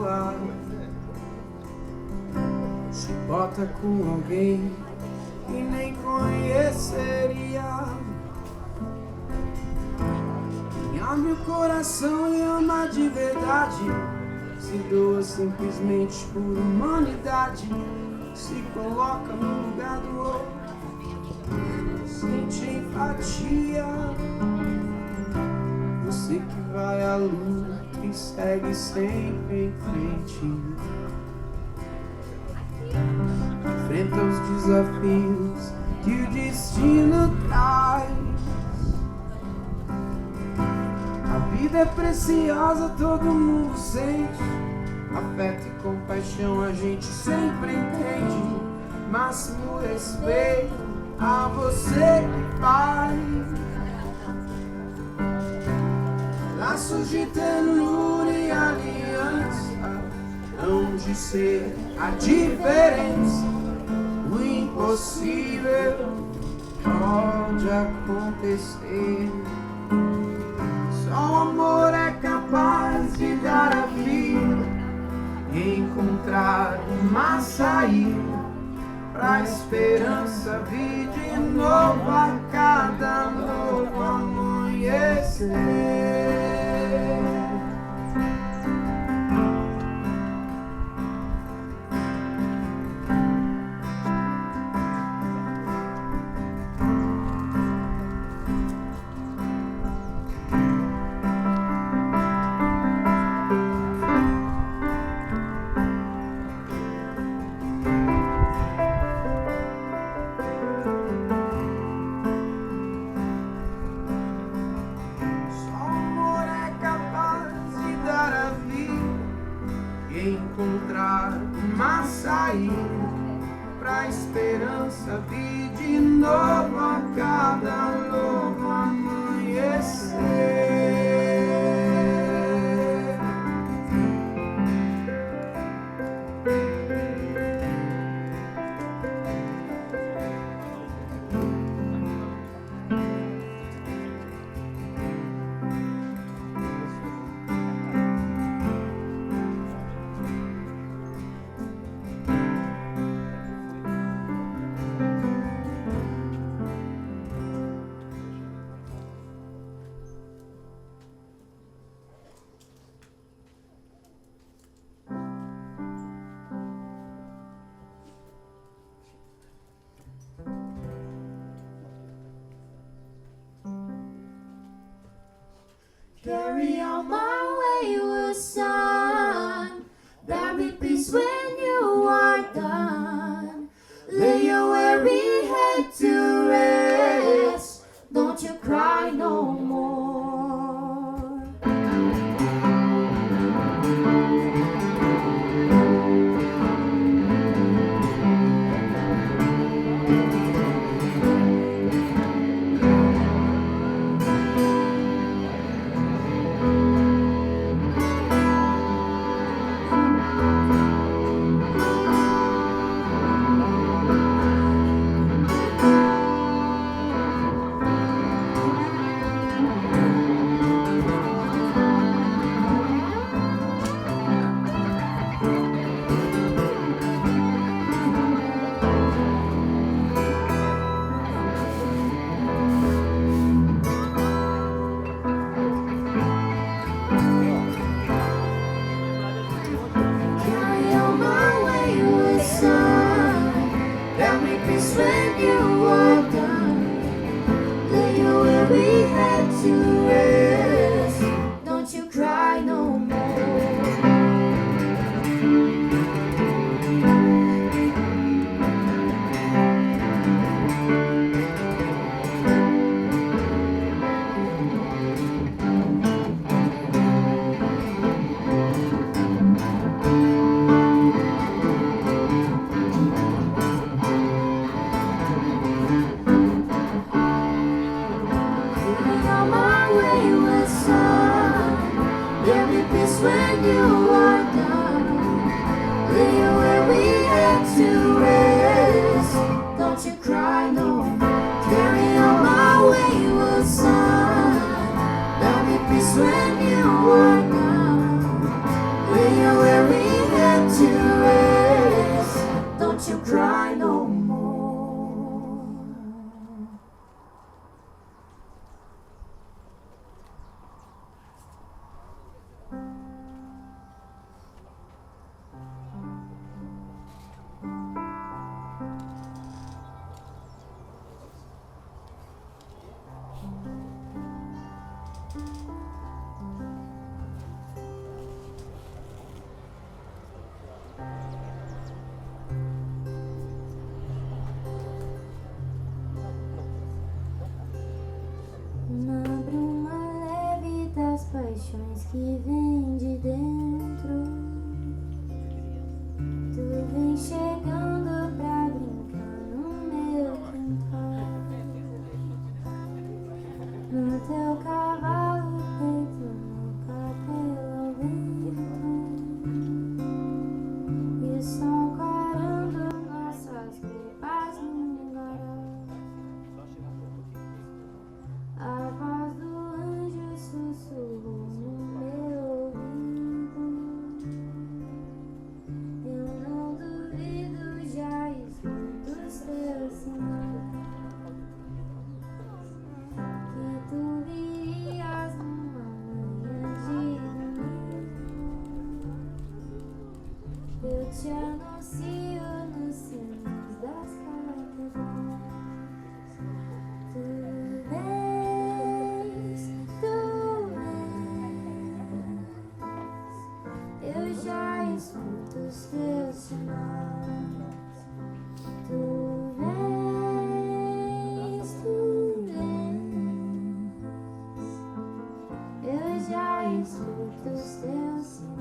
celular, se bota com alguém que nem conheceria. Quem abre o coração e ama de verdade, se doa simplesmente por humanidade, se coloca no lugar do outro, sente empatia. Você que vai à luta e segue sempre em frente, enfrenta os desafios que o destino traz. A vida é preciosa, todo mundo sente, afeto e compaixão a gente sempre entende. Máximo respeito a você que faz laços de ternura e aliança, hão de ser a diferença. O impossível pode acontecer. Só o amor é capaz de dar a vida e encontrar uma saída pra esperança vir de novo a cada novo amanhecer. Encontrar uma saída pra esperança vir de novo a cada novo amanhecer. Carry on my wayward son, there'll be peace when you are done. Lay your weary head to rest, don't you cry no more. to rest. Don't you cry no more. Na bruma leve das paixões que vem de dentro, tu vem chegando pra brincar no meu quintal. No teu cavalo feito no papel ao vento, e o som clarando nossas roupas no varal. A voz do anjo sussurrou no meu ouvido. Eu não duvido, já escuto os teus sinais, que tu virias numa manhã de domingo. Eu te anuncio nos sinos das catedrais. Tu vens, eu já escuto os teus sinais. Tu vens, eu já escuto os teus sinais.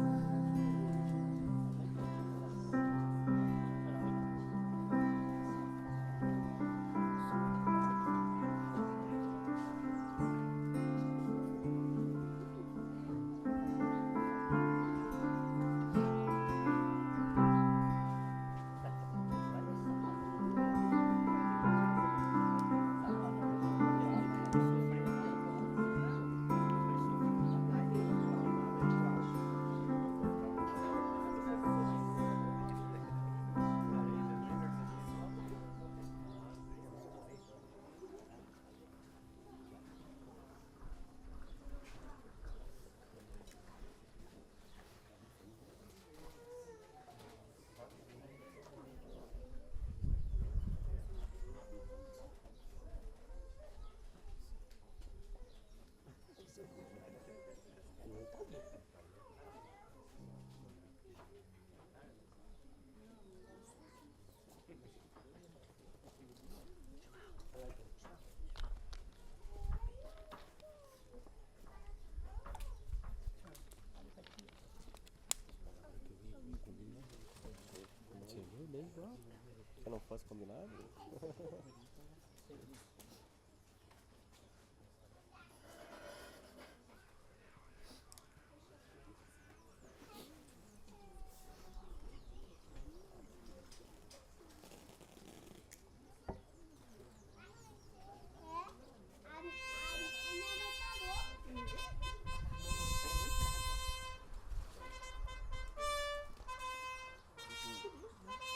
Se não fosse combinado?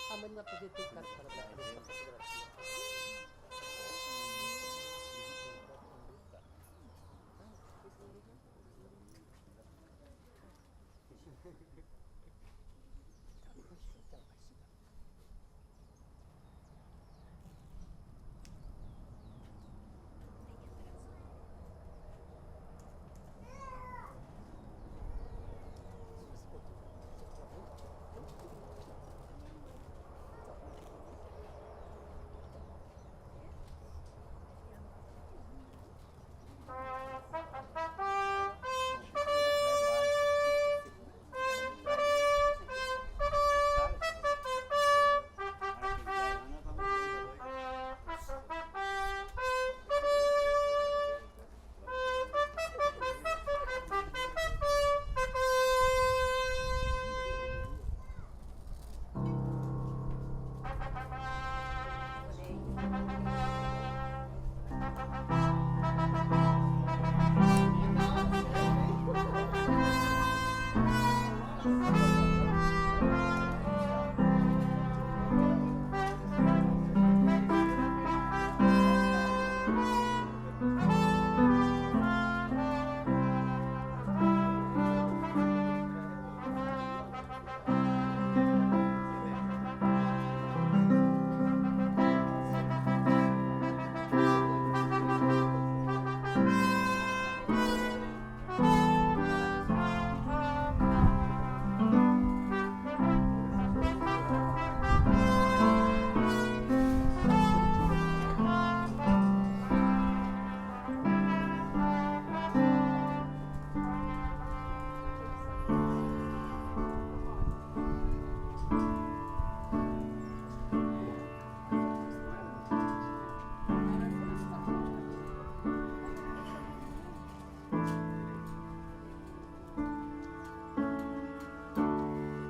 Ah, mas não vai fazer tudo, cara, para dar.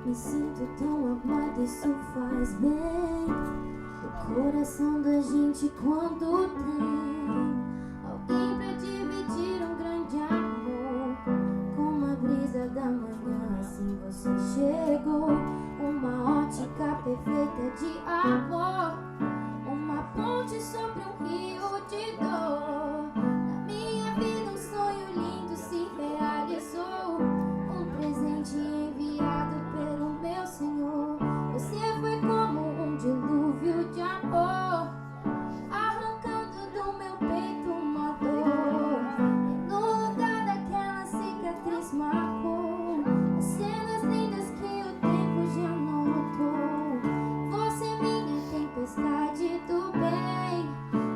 Me sinto tão amada, isso faz bem. O coração da gente quando tem alguém pra dividir um grande amor. Como a brisa da manhã, assim você chegou. Uma ótica perfeita de amor. Uma ponte sobre um rio de dor. Na minha vida um sonho lindo se realizou. Um presente enviado pelo meu Senhor. Você foi como um dilúvio de amor, arrancando do meu peito uma dor. E no lugar daquela cicatriz marcou as cenas lindas que o tempo já notou. Você é minha tempestade do bem,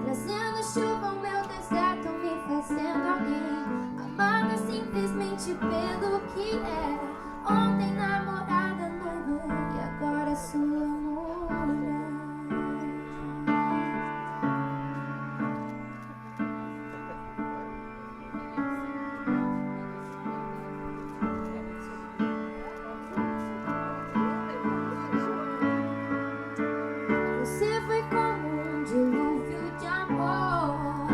trazendo chuva ao meu deserto, me fazendo alguém. Amada simplesmente pelo que é. Ontem namorada, noiva e agora sua mulher. Você foi como um dilúvio de amor,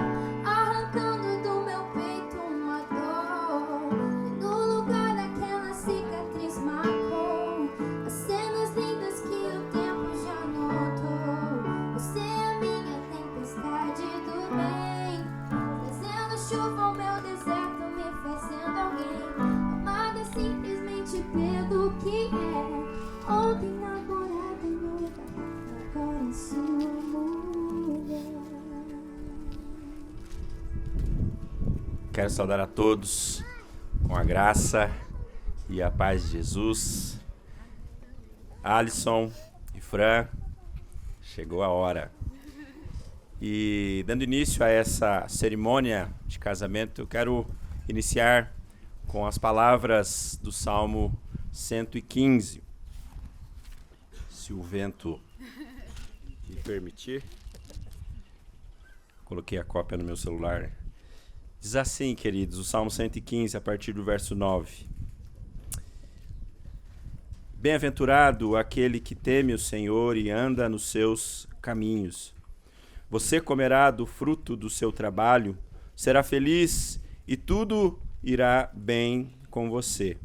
arrancando do meu peito uma dor. E no lugar daquela cicatriz marcou as cenas lindas que o tempo já notou. Você é a minha tempestade do bem, trazendo chuva ao meu deserto, me fazendo alguém. Amada simplesmente pelo que é. Ontem namorada e noiva, agora sua mulher. Quero saudar a todos com a graça e a paz de Jesus. Alisson e Fran, chegou a hora. E dando início a essa cerimônia de casamento, eu quero iniciar com as palavras do Salmo 115. Se o vento me permitir. Coloquei a cópia no meu celular. Diz assim, queridos, o Salmo 115, a partir do verso 9. Bem-aventurado aquele que teme o Senhor e anda nos seus caminhos. Você comerá do fruto do seu trabalho, será feliz e tudo irá bem com você.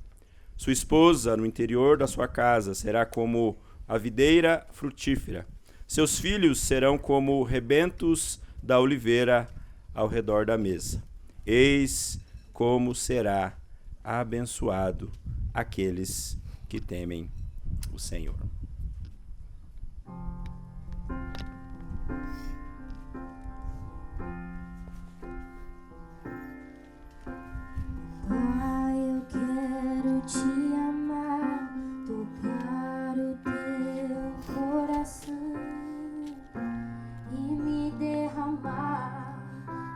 Sua esposa no interior da sua casa será como a videira frutífera. Seus filhos serão como rebentos da oliveira ao redor da mesa. Eis como será abençoado aqueles que temem o Senhor. Pai, eu quero te amar, tocar o teu coração e me derramar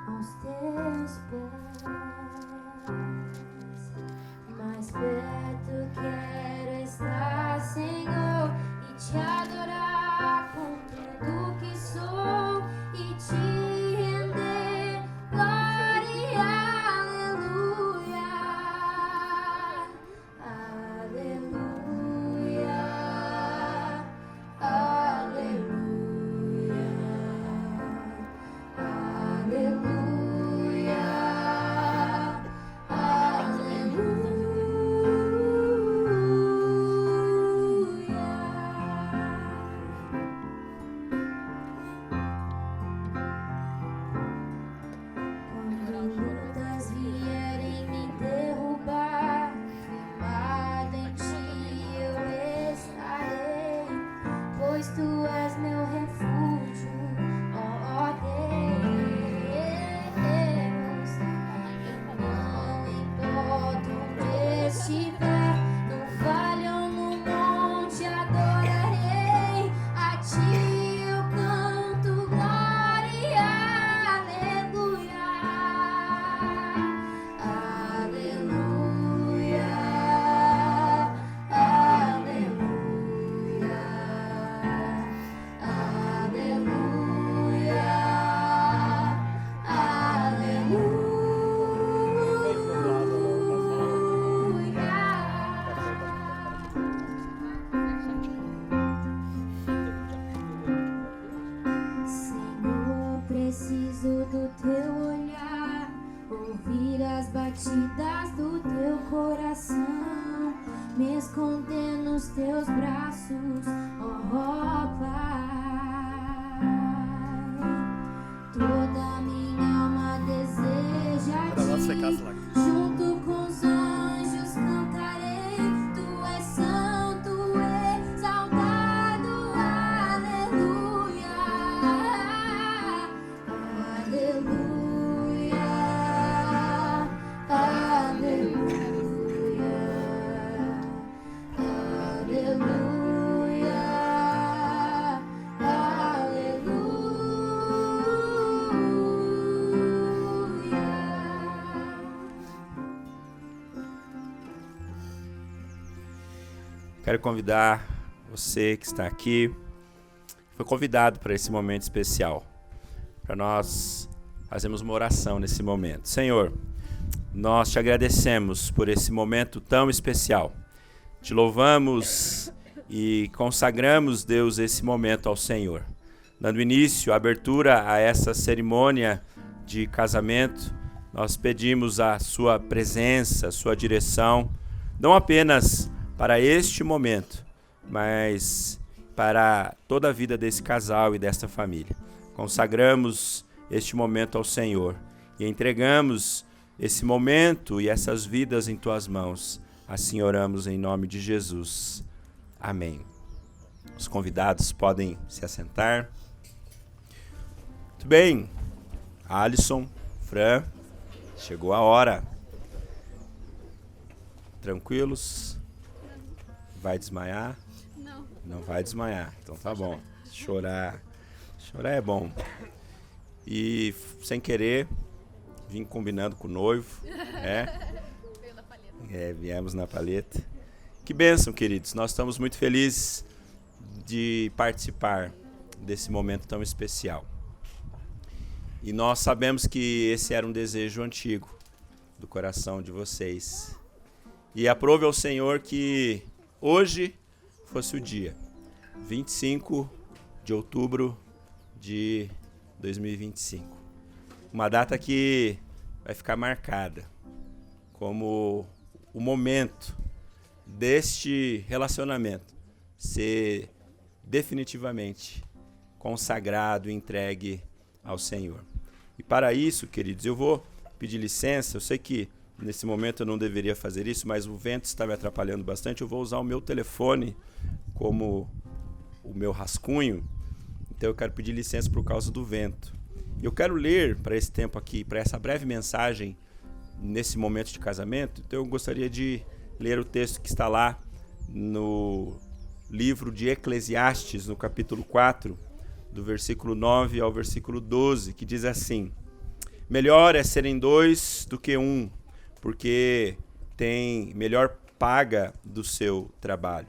aos teus pés. Mais perto quero estar, Senhor, braços, oh Pai. Toda minha alma deseja te, junto com os anjos cantarei. Tu és santo, exaltado, aleluia, aleluia, aleluia. Quero convidar você que está aqui, foi convidado para esse momento especial, para nós fazermos uma oração nesse momento. Senhor, nós te agradecemos por esse momento tão especial. Te louvamos e consagramos, Deus, esse momento ao Senhor. Dando início, abertura a essa cerimônia de casamento, nós pedimos a sua presença, a sua direção, não apenas para este momento, mas para toda a vida desse casal e desta família. Consagramos este momento ao Senhor e entregamos esse momento e essas vidas em tuas mãos. Assim oramos em nome de Jesus. Amém. Os convidados podem se assentar. Muito bem. Alisson, Fran, chegou a hora. Tranquilos? Vai desmaiar? Não. Não vai desmaiar. Então tá bom. Chorar é bom. E sem querer, vim combinando com o noivo. Viemos na palheta. Que bênção, queridos. Nós estamos muito felizes de participar desse momento tão especial. E nós sabemos que esse era um desejo antigo do coração de vocês. E aprove ao Senhor que hoje fosse o dia, 25 de outubro de 2025. Uma data que vai ficar marcada como o momento deste relacionamento ser definitivamente consagrado, entregue ao Senhor. E para isso, queridos, eu vou pedir licença. Eu sei que nesse momento eu não deveria fazer isso, mas o vento está me atrapalhando bastante. Eu vou usar o meu telefone como o meu rascunho. Então eu quero pedir licença por causa do vento. Eu quero ler para esse tempo aqui, para essa breve mensagem, nesse momento de casamento. Então eu gostaria de ler o texto que está lá no livro de Eclesiastes, no capítulo 4, do versículo 9 ao versículo 12, que diz assim: melhor é serem dois do que um, porque tem melhor paga do seu trabalho.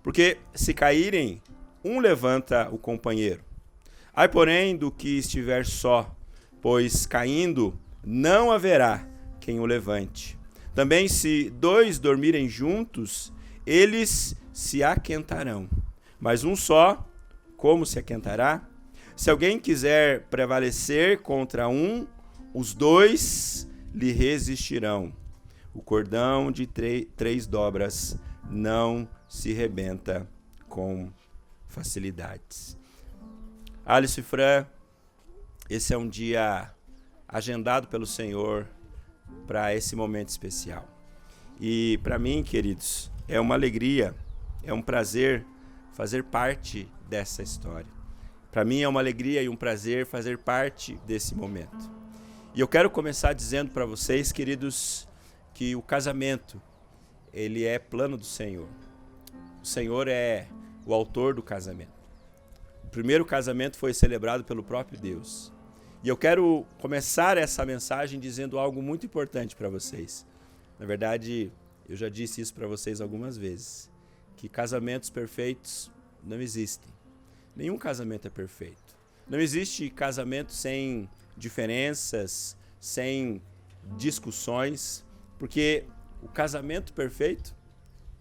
Porque se caírem, um levanta o companheiro. Ai, porém, do que estiver só, pois caindo não haverá quem o levante. Também se dois dormirem juntos, eles se aquentarão. Mas um só, como se aquentará? Se alguém quiser prevalecer contra um, os dois lhe resistirão. O cordão de três dobras não se rebenta com facilidades. Alisson e Fran, esse é um dia agendado pelo Senhor para esse momento especial. E para mim, queridos, é uma alegria, é um prazer fazer parte dessa história. Para mim é uma alegria e um prazer fazer parte desse momento. E eu quero começar dizendo para vocês, queridos, que o casamento, ele é plano do Senhor. O Senhor é o autor do casamento. O primeiro casamento foi celebrado pelo próprio Deus. E eu quero começar essa mensagem dizendo algo muito importante para vocês. Na verdade, eu já disse isso para vocês algumas vezes, que casamentos perfeitos não existem. Nenhum casamento é perfeito. Não existe casamento sem diferenças, sem discussões, porque o casamento perfeito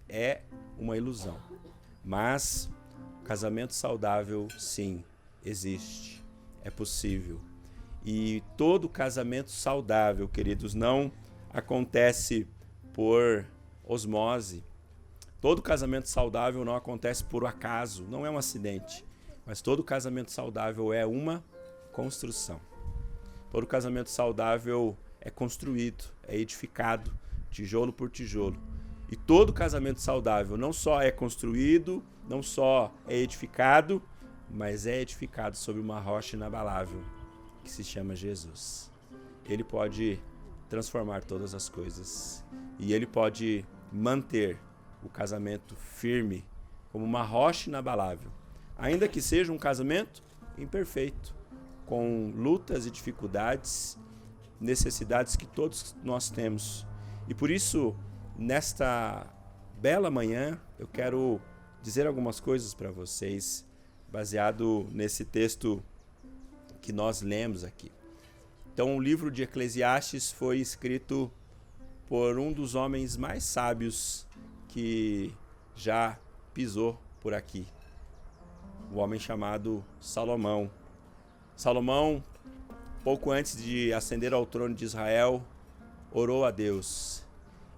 é uma ilusão. Mas o casamento saudável, sim, existe, é possível. E todo casamento saudável, queridos, não acontece por osmose. Todo casamento saudável não acontece por acaso, não é um acidente. Mas todo casamento saudável é uma construção. Todo casamento saudável é construído, é edificado, tijolo por tijolo. E todo casamento saudável não só é construído, não só é edificado, mas é edificado sobre uma rocha inabalável, que se chama Jesus. Ele pode transformar todas as coisas. E ele pode manter o casamento firme como uma rocha inabalável. Ainda que seja um casamento imperfeito, com lutas e dificuldades, necessidades que todos nós temos. E por isso, nesta bela manhã, eu quero dizer algumas coisas para vocês, baseado nesse texto que nós lemos aqui. Então, o livro de Eclesiastes foi escrito por um dos homens mais sábios que já pisou por aqui, o homem chamado Salomão. Salomão, pouco antes de ascender ao trono de Israel, orou a Deus.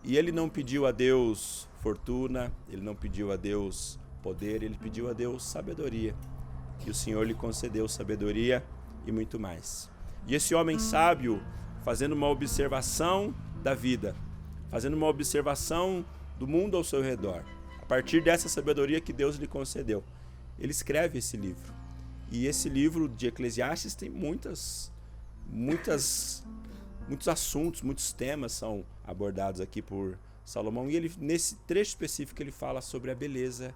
E ele não pediu a Deus fortuna, ele não pediu a Deus poder, ele pediu a Deus sabedoria. E o Senhor lhe concedeu sabedoria e muito mais. E esse homem sábio, fazendo uma observação da vida, fazendo uma observação do mundo ao seu redor, a partir dessa sabedoria que Deus lhe concedeu, ele escreve esse livro. E esse livro de Eclesiastes tem muitos assuntos, muitos temas são abordados aqui por Salomão. E ele, nesse trecho específico, ele fala sobre a beleza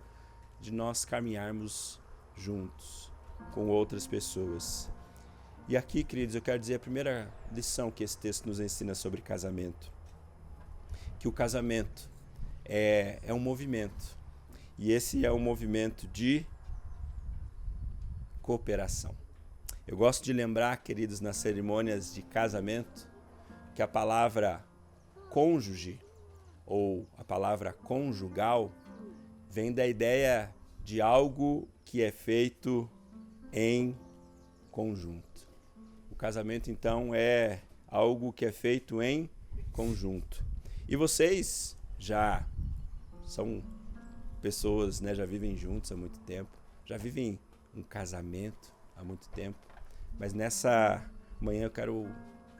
de nós caminharmos juntos com outras pessoas. E aqui, queridos, eu quero dizer a primeira lição que esse texto nos ensina sobre casamento. Que o casamento é um movimento. E esse é um movimento de cooperação. Eu gosto de lembrar, queridos, nas cerimônias de casamento, que a palavra cônjuge ou a palavra conjugal vem da ideia de algo que é feito em conjunto. O casamento, então, é algo que é feito em conjunto. E vocês já são pessoas, né, já vivem juntos há muito tempo, já vivem um casamento há muito tempo, mas nessa manhã eu quero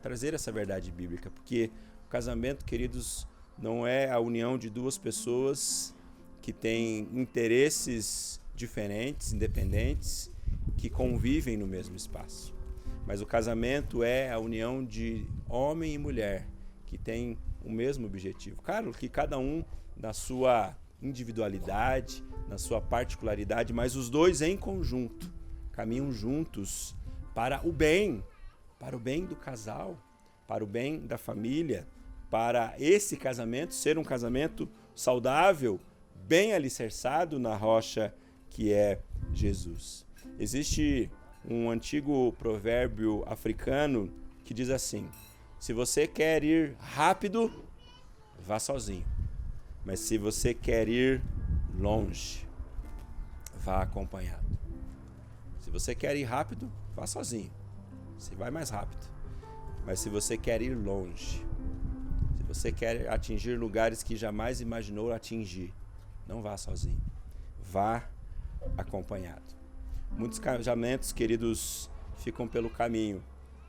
trazer essa verdade bíblica, porque o casamento, queridos, não é a união de duas pessoas que têm interesses diferentes, independentes, que convivem no mesmo espaço. Mas o casamento é a união de homem e mulher que tem o mesmo objetivo. Claro que cada um na sua individualidade, na sua particularidade, mas os dois em conjunto caminham juntos para o bem do casal, para o bem da família, para esse casamento ser um casamento saudável, bem alicerçado na rocha que é Jesus. Existe um antigo provérbio africano que diz assim: se você quer ir rápido, vá sozinho. Mas se você quer ir longe, vá acompanhado. Se você quer ir rápido, vá sozinho. Você vai mais rápido. Mas se você quer ir longe, se você quer atingir lugares que jamais imaginou atingir, não vá sozinho. Vá acompanhado. Muitos casamentos, queridos, ficam pelo caminho,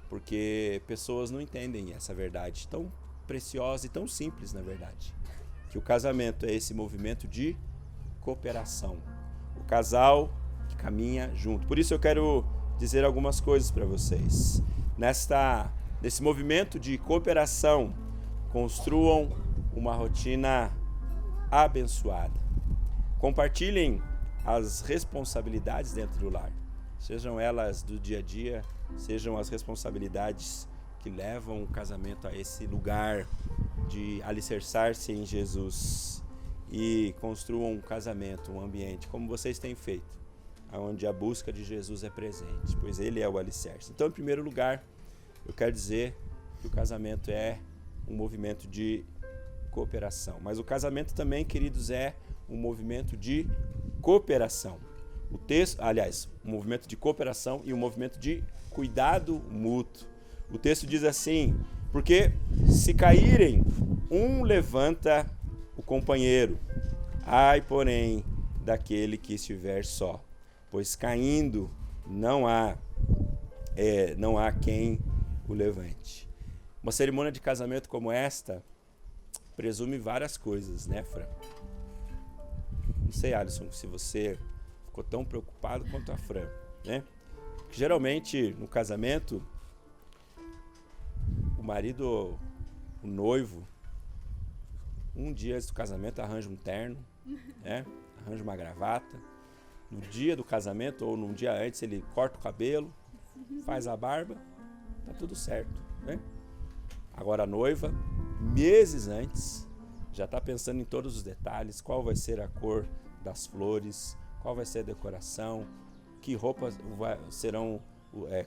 porque pessoas não entendem essa verdade tão preciosa e tão simples, na verdade. Que o casamento é esse movimento de cooperação. O casal que caminha junto. Por isso eu quero dizer algumas coisas para vocês. Nesse movimento de cooperação, construam uma rotina abençoada. Compartilhem as responsabilidades dentro do lar. Sejam elas do dia a dia, sejam as responsabilidades que levam o casamento a esse lugar de alicerçar-se em Jesus, e construam um casamento, um ambiente, como vocês têm feito, onde a busca de Jesus é presente, pois Ele é o alicerce. Então, em primeiro lugar, eu quero dizer que o casamento é um movimento de cooperação. Mas o casamento também, queridos, é um movimento de cooperação. Um movimento de cooperação e um movimento de cuidado mútuo. O texto diz assim: porque se caírem, um levanta o companheiro, Ai, porém, daquele que estiver só, pois caindo não há quem o levante. Uma cerimônia de casamento como esta presume várias coisas, né, Fran? Não sei, Alisson, se você ficou tão preocupado quanto a Fran, né? Porque, geralmente, no casamento, o marido, o noivo, um dia antes do casamento arranja um terno, né? Arranja uma gravata. No dia do casamento ou num dia antes ele corta o cabelo, faz a barba, tá tudo certo, né? Agora a noiva, meses antes, já está pensando em todos os detalhes, qual vai ser a cor das flores, qual vai ser a decoração, que roupas serão,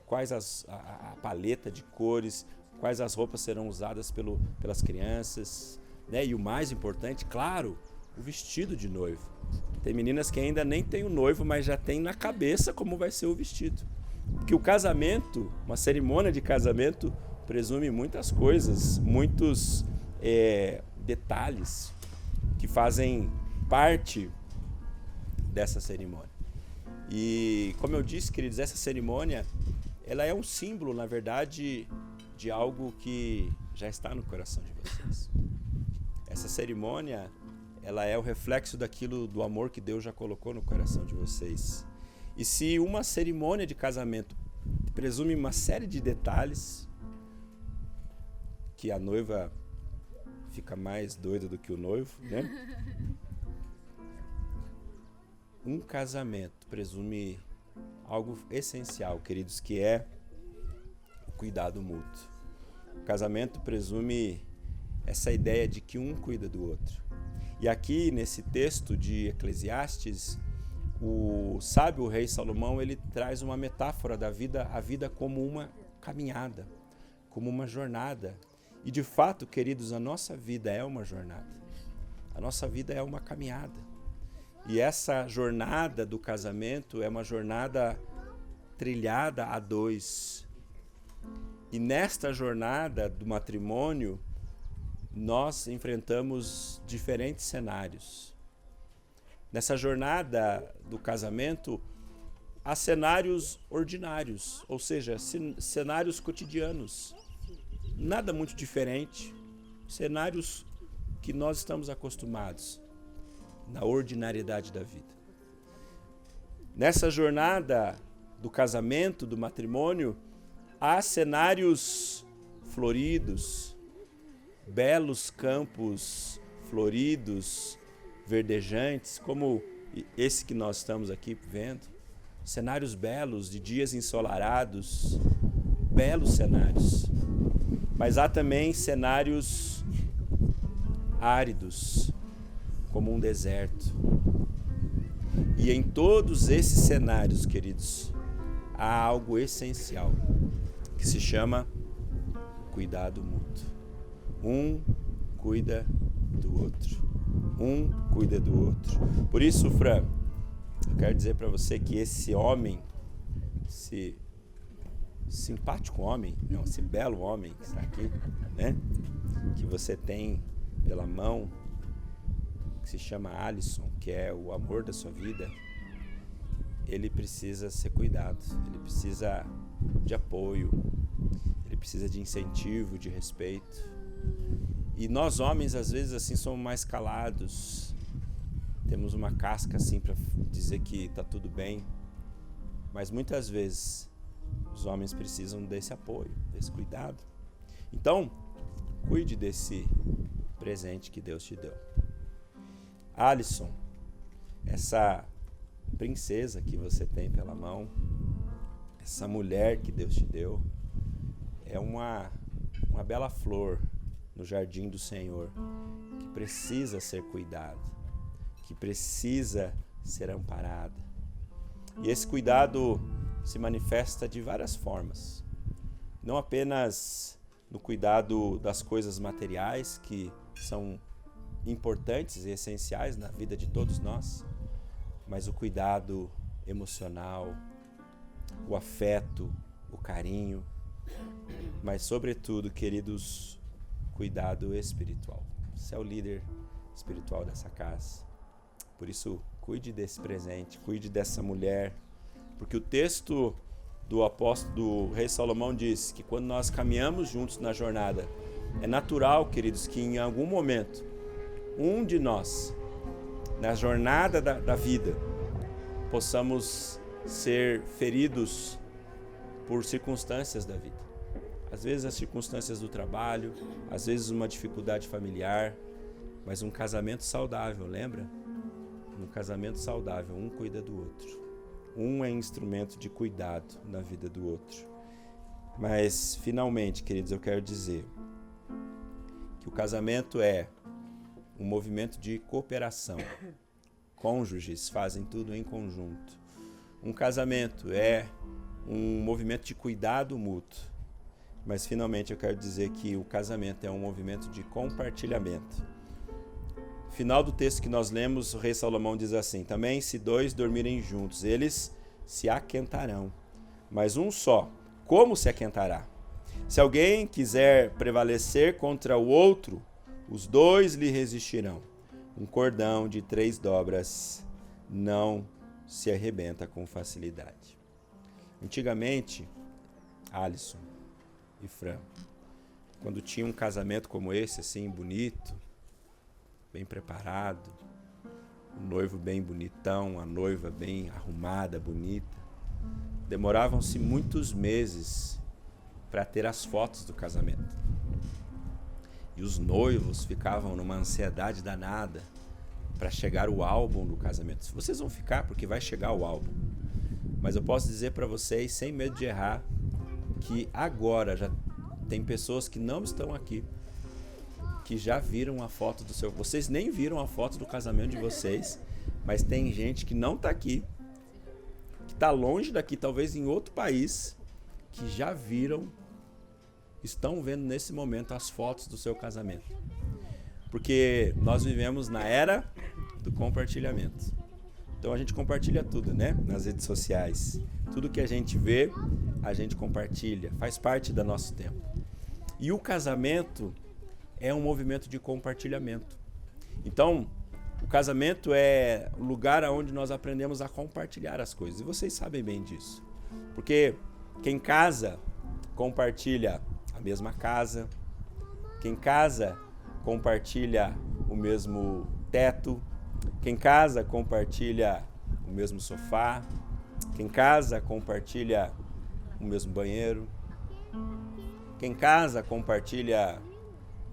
quais a paleta de cores, quais as roupas serão usadas pelas crianças, né? E o mais importante, claro, o vestido de noivo. Tem meninas que ainda nem tem o noivo, mas já tem na cabeça como vai ser o vestido. Porque o casamento, uma cerimônia de casamento, presume muitas coisas, muitos detalhes que fazem parte dessa cerimônia. E, como eu disse, queridos, essa cerimônia, ela é um símbolo, na verdade, de algo que já está no coração de vocês. Essa cerimônia, ela é o reflexo do amor que Deus já colocou no coração de vocês. E se uma cerimônia de casamento presume uma série de detalhes, que a noiva fica mais doida do que o noivo, né? Um casamento presume algo essencial, queridos, que é o cuidado mútuo. O casamento presume essa ideia de que um cuida do outro. E aqui, nesse texto de Eclesiastes, o sábio rei Salomão, ele traz uma metáfora da vida, a vida como uma caminhada, como uma jornada. E de fato, queridos, a nossa vida é uma jornada. A nossa vida é uma caminhada. E essa jornada do casamento é uma jornada trilhada a dois. E nesta jornada do matrimônio, nós enfrentamos diferentes cenários. Nessa jornada do casamento, há cenários ordinários, ou seja, cenários cotidianos. Nada muito diferente, cenários que nós estamos acostumados na ordinariedade da vida. Nessa jornada do casamento, do matrimônio, há cenários floridos, belos campos floridos, verdejantes, como esse que nós estamos aqui vendo. Cenários belos, de dias ensolarados, belos cenários. Mas há também cenários áridos, como um deserto. E em todos esses cenários, queridos, há algo essencial, que se chama cuidado mútuo. Um cuida do outro. Um cuida do outro. Por isso, Fran, eu quero dizer para você que esse homem, esse simpático homem, não, esse belo homem que está aqui, né? Que você tem pela mão, que se chama Alisson, que é o amor da sua vida, ele precisa ser cuidado, ele precisa de apoio, ele precisa de incentivo, de respeito. E nós homens, às vezes, assim, somos mais calados, temos uma casca assim para dizer que está tudo bem, mas muitas vezes os homens precisam desse apoio, desse cuidado. Então, cuide desse presente que Deus te deu. Alisson, essa princesa que você tem pela mão, essa mulher que Deus te deu, é uma bela flor no jardim do Senhor, que precisa ser cuidada, que precisa ser amparada. E esse cuidado se manifesta de várias formas. Não apenas no cuidado das coisas materiais, que são importantes e essenciais na vida de todos nós, mas o cuidado emocional, o afeto, o carinho, mas sobretudo, queridos, cuidado espiritual. Você é o líder espiritual dessa casa. Por isso, cuide desse presente, cuide dessa mulher, porque o texto do rei Salomão diz que quando nós caminhamos juntos na jornada, é natural, queridos, que em algum momento, um de nós, na jornada da vida, possamos ser feridos por circunstâncias da vida. Às vezes as circunstâncias do trabalho, às vezes uma dificuldade familiar, mas um casamento saudável, lembra? Um casamento saudável, um cuida do outro. Um é instrumento de cuidado na vida do outro. Mas, finalmente, queridos, eu quero dizer que o casamento é um movimento de cooperação. Cônjuges fazem tudo em conjunto. Um casamento é um movimento de cuidado mútuo. Mas, finalmente, eu quero dizer que o casamento é um movimento de compartilhamento. Final do texto que nós lemos, o rei Salomão diz assim: também se dois dormirem juntos, eles se aquentarão. Mas um só, como se aquentará? Se alguém quiser prevalecer contra o outro, os dois lhe resistirão. Um cordão de 3 dobras não se arrebenta com facilidade. Antigamente, Alisson e Fran, quando tinha um casamento como esse, assim, bonito, bem preparado, o noivo bem bonitão, a noiva bem arrumada, bonita, demoravam-se muitos meses para ter as fotos do casamento. E os noivos ficavam numa ansiedade danada para chegar o álbum do casamento. Vocês vão ficar porque vai chegar o álbum. Mas eu posso dizer para vocês, sem medo de errar, que agora já tem pessoas que não estão aqui, que já viram a foto do seu... Vocês nem viram a foto do casamento de vocês, mas tem gente que não está aqui, que está longe daqui, talvez em outro país, que já viram, estão vendo nesse momento as fotos do seu casamento. Porque nós vivemos na era do compartilhamento. Então a gente compartilha tudo, né? Nas redes sociais. Tudo que a gente vê, a gente compartilha. Faz parte do nosso tempo. E o casamento é um movimento de compartilhamento. Então, o casamento é o lugar onde nós aprendemos a compartilhar as coisas. E vocês sabem bem disso. Porque quem casa, compartilha a mesma casa. Quem casa, compartilha o mesmo teto. Quem casa, compartilha o mesmo sofá. Quem casa, compartilha o mesmo banheiro. Quem casa, compartilha...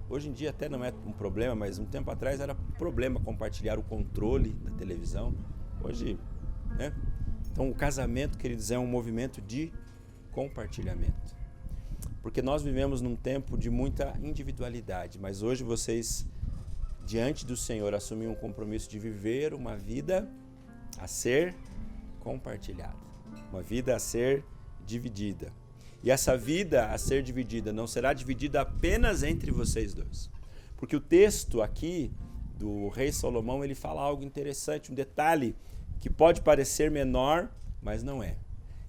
Hoje em dia até não é um problema, mas um tempo atrás era problema compartilhar o controle da televisão. Hoje, né? Então o casamento, queridos, é um movimento de compartilhamento. Porque nós vivemos num tempo de muita individualidade, mas hoje vocês, diante do Senhor, assumem um compromisso de viver uma vida a ser compartilhada, uma vida a ser dividida. E essa vida a ser dividida não será dividida apenas entre vocês dois. Porque o texto aqui do rei Salomão, ele fala algo interessante, um detalhe que pode parecer menor, mas não é.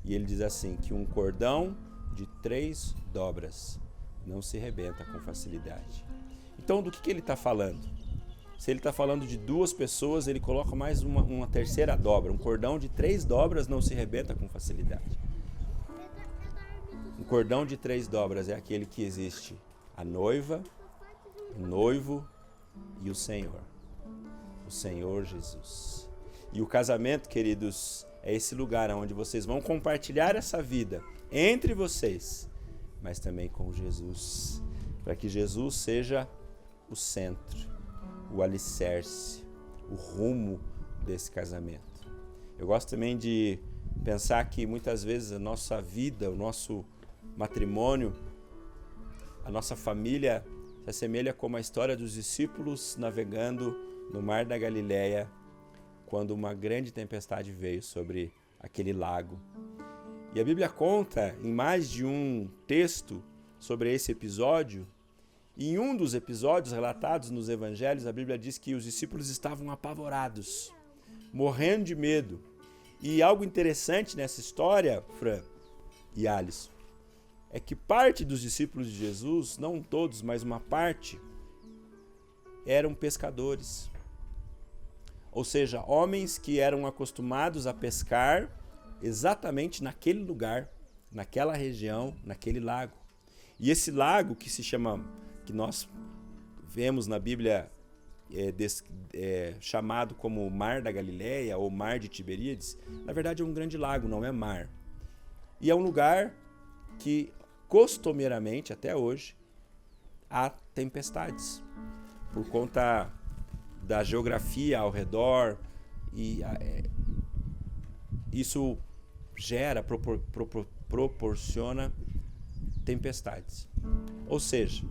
E ele diz assim, que um cordão de 3 dobras não se rebenta com facilidade. Então, do que ele está falando? Se ele está falando de 2 pessoas, ele coloca mais uma terceira dobra. Um cordão de 3 dobras não se rebenta com facilidade. Um cordão de 3 dobras é aquele que existe a noiva, o noivo e o Senhor Jesus. E o casamento, queridos, é esse lugar onde vocês vão compartilhar essa vida entre vocês, mas também com Jesus, para que Jesus seja o centro, o alicerce, o rumo desse casamento. Eu gosto também de pensar que muitas vezes a nossa vida, o nosso matrimônio, a nossa família se assemelha como a história dos discípulos navegando no mar da Galileia quando uma grande tempestade veio sobre aquele lago. E a Bíblia conta em mais de um texto sobre esse episódio. E em um dos episódios relatados nos evangelhos, a Bíblia diz que os discípulos estavam apavorados, morrendo de medo. E algo interessante nessa história, Fran e Alisson, é que parte dos discípulos de Jesus, não todos, mas uma parte, eram pescadores. Ou seja, homens que eram acostumados a pescar exatamente naquele lugar, naquela região, naquele lago. E esse lago que se chama, que nós vemos na Bíblia chamado como Mar da Galileia ou Mar de Tiberíades, na verdade é um grande lago, não é mar. E é um lugar que costumeiramente, até hoje, há tempestades, por conta da geografia ao redor, e isso gera, proporciona tempestades. Ou seja,